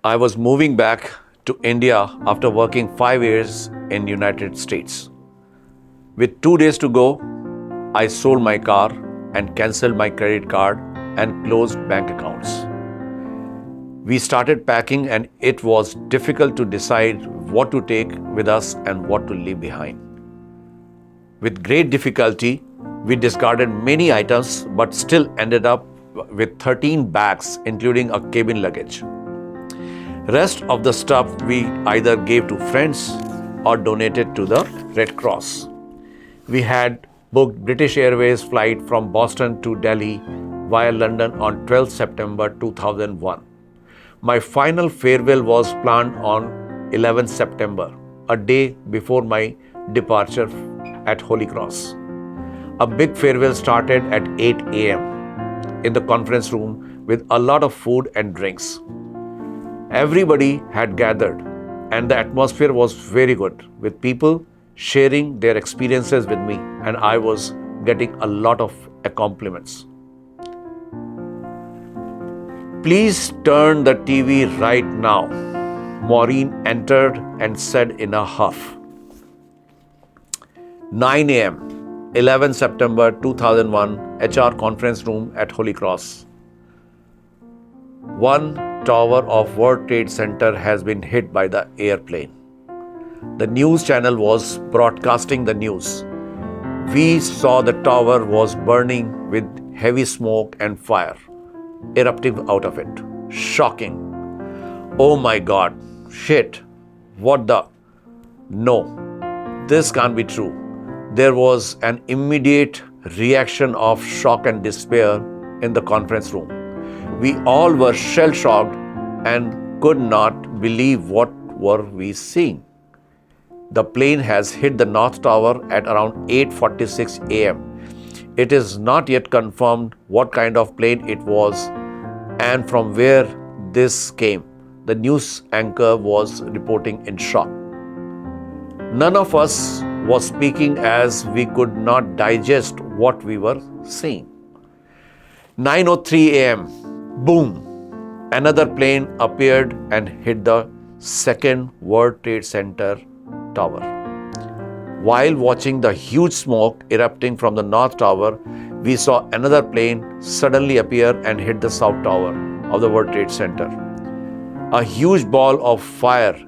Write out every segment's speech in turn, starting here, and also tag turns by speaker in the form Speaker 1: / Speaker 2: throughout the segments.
Speaker 1: I was moving back to India after working 5 years in United States. With 2 days to go, I sold my car and cancelled my credit card and closed bank accounts. We started packing and it was difficult to decide what to take with us and what to leave behind. With great difficulty, we discarded many items but still ended up with 13 bags including a cabin luggage. Rest of the stuff we either gave to friends or donated to the Red Cross. We had booked British Airways flight from Boston to Delhi via London on 12 September 2001. My final farewell was planned on 11 September, a day before my departure at Holy Cross. A big farewell started at 8 a.m. in the conference room with a lot of food and drinks. Everybody had gathered and the atmosphere was very good, with people sharing their experiences with me, and I was getting a lot of compliments. Please turn the TV right now. Maureen entered and said in a huff. 9 a.m., 11 September 2001, HR conference room at Holy Cross. One tower of World Trade Center has been hit by the airplane. The news channel was broadcasting the news. We saw the tower was burning with heavy smoke and fire erupting out of it. Shocking. Oh my God. Shit. What the? No, this can't be true. There was an immediate reaction of shock and despair in the conference room. We all were shell-shocked and could not believe what were we seeing. The plane has hit the North Tower at around 8:46 a.m. It is not yet confirmed what kind of plane it was and from where this came. The news anchor was reporting in shock. None of us was speaking as we could not digest what we were seeing. 9:03 a.m. Boom! Another plane appeared and hit the second World Trade Center tower. While watching the huge smoke erupting from the North Tower, we saw another plane suddenly appear and hit the South Tower of the World Trade Center. A huge ball of fire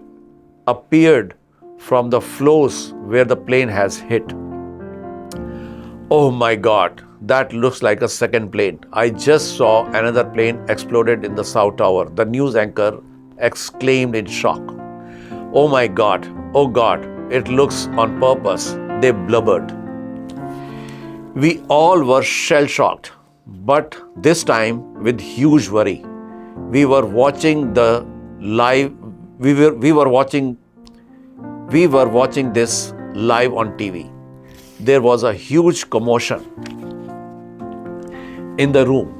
Speaker 1: appeared from the floors where the plane has hit. Oh my God, that looks like a second plane. I just saw another plane exploded in the South Tower. The news anchor exclaimed in shock. Oh my God, oh God, it looks on purpose, they blubbered. We all were shell-shocked, but this time with huge worry. We were watching the live, we were watching this live on TV. There was a huge commotion in the room.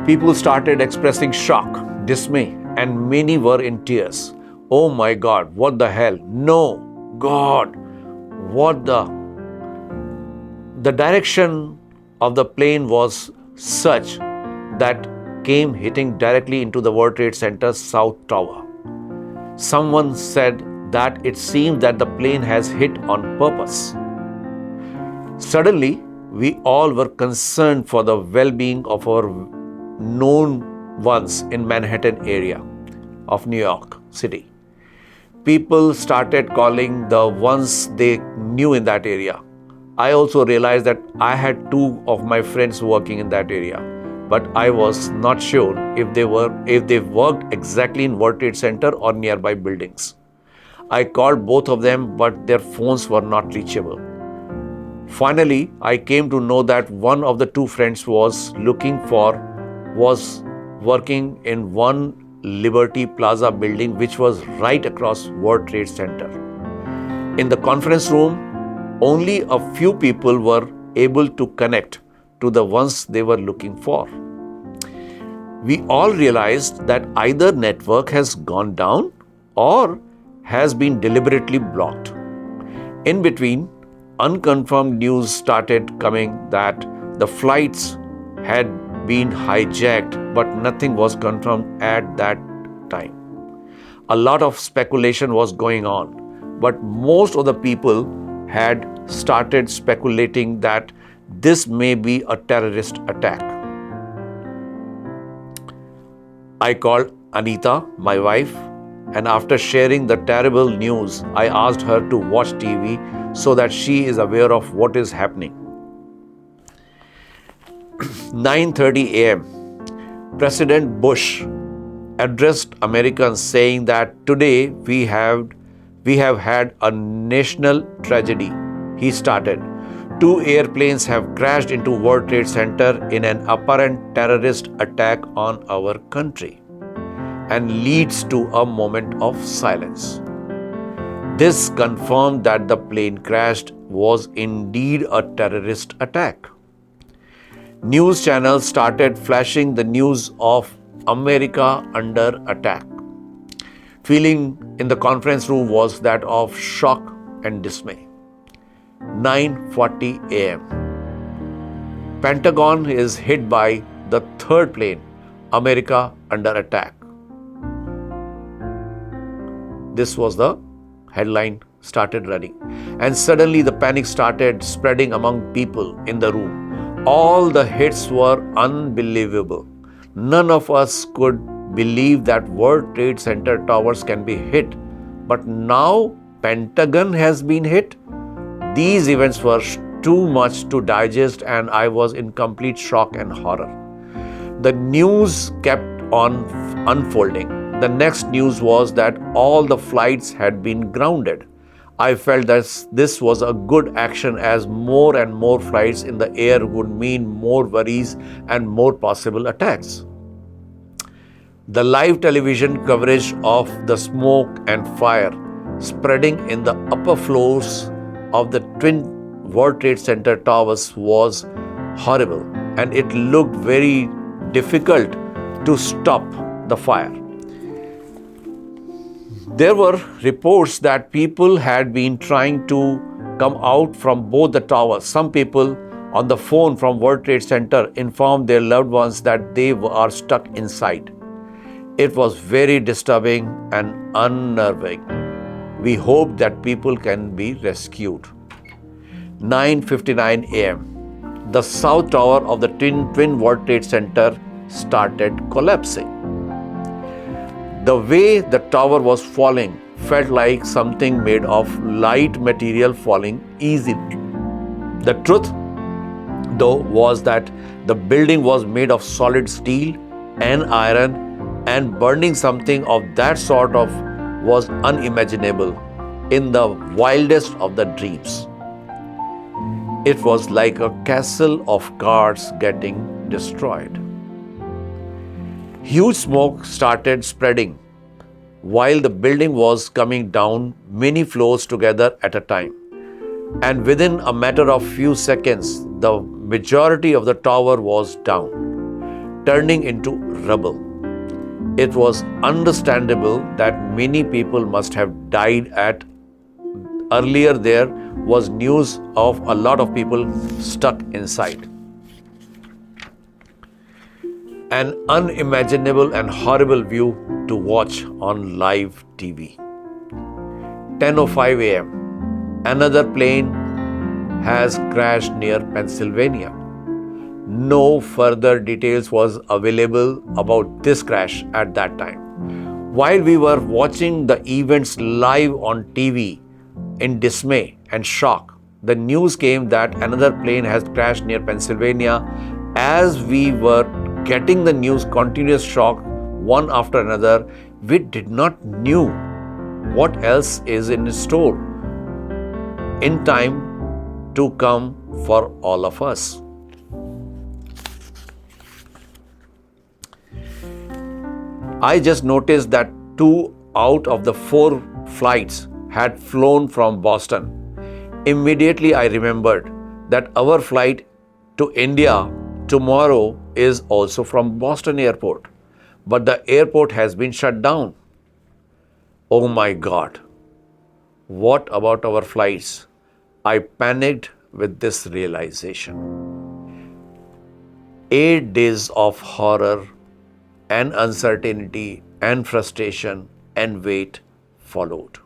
Speaker 1: People started expressing shock, dismay, and many were in tears. Oh my God, what the hell? No, God, what the? The direction of the plane was such that came hitting directly into the World Trade Center South Tower. Someone said that it seemed that the plane has hit on purpose. Suddenly, we all were concerned for the well-being of our known ones in Manhattan area of New York City. People started calling the ones they knew in that area. I also realized that I had two of my friends working in that area, but I was not sure if they worked exactly in World Trade Center or nearby buildings. I called both of them, but their phones were not reachable. Finally, I came to know that one of the two friends was working in one Liberty Plaza building, which was right across World Trade Center. In the conference room, only a few people were able to connect to the ones they were looking for. We all realized that either network has gone down or has been deliberately blocked. In between, unconfirmed news started coming that the flights had been hijacked, but nothing was confirmed at that time. A lot of speculation was going on, but most of the people had started speculating that this may be a terrorist attack. I called Anita, my wife, and after sharing the terrible news, I asked her to watch TV so that she is aware of what is happening. 9:30 a.m. President Bush addressed Americans saying that today we have had a national tragedy. He started. 2 airplanes have crashed into World Trade Center in an apparent terrorist attack on our country, and leads to a moment of silence. This confirmed that the plane crashed was indeed a terrorist attack. News channels started flashing the news of America under attack. Feeling in the conference room was that of shock and dismay. 9:40 a.m. Pentagon is hit by the third plane, America under attack. This was the headline started running. And suddenly the panic started spreading among people in the room. All the hits were unbelievable. None of us could believe that World Trade Center towers can be hit. But now Pentagon has been hit. These events were too much to digest, and I was in complete shock and horror. The news kept on unfolding. The next news was that all the flights had been grounded. I felt that this was a good action, as more and more flights in the air would mean more worries and more possible attacks. The live television coverage of the smoke and fire spreading in the upper floors of the twin World Trade Center towers was horrible, and it looked very difficult to stop the fire. There were reports that people had been trying to come out from both the towers. Some people on the phone from World Trade Center informed their loved ones that they are stuck inside. It was very disturbing and unnerving. We hope that people can be rescued. 9:59 a.m. The south tower of the twin World Trade Center started collapsing. The way the tower was falling felt like something made of light material falling easily. The truth, though, was that the building was made of solid steel and iron, and burning something of that sort of was unimaginable in the wildest of the dreams. It was like a castle of cards getting destroyed. Huge smoke started spreading while the building was coming down many floors together at a time. And within a matter of few seconds, the majority of the tower was down, turning into rubble. It was understandable that many people must have died at earlier. There was news of a lot of people stuck inside. An unimaginable and horrible view to watch on live TV. 10:05 a.m. Another plane has crashed near Pennsylvania. No further details was available about this crash at that time. While we were watching the events live on TV in dismay and shock, the news came that another plane has crashed near Pennsylvania. As we were getting the news, continuous shock, one after another, we did not knew what else is in store in time to come for all of us. I just noticed that 2 out of the 4 flights had flown from Boston. Immediately I remembered that our flight to India tomorrow is also from Boston airport, but the airport has been shut down. Oh my God, what about our flights? I panicked with this realization. 8 days of horror and uncertainty and frustration and wait followed.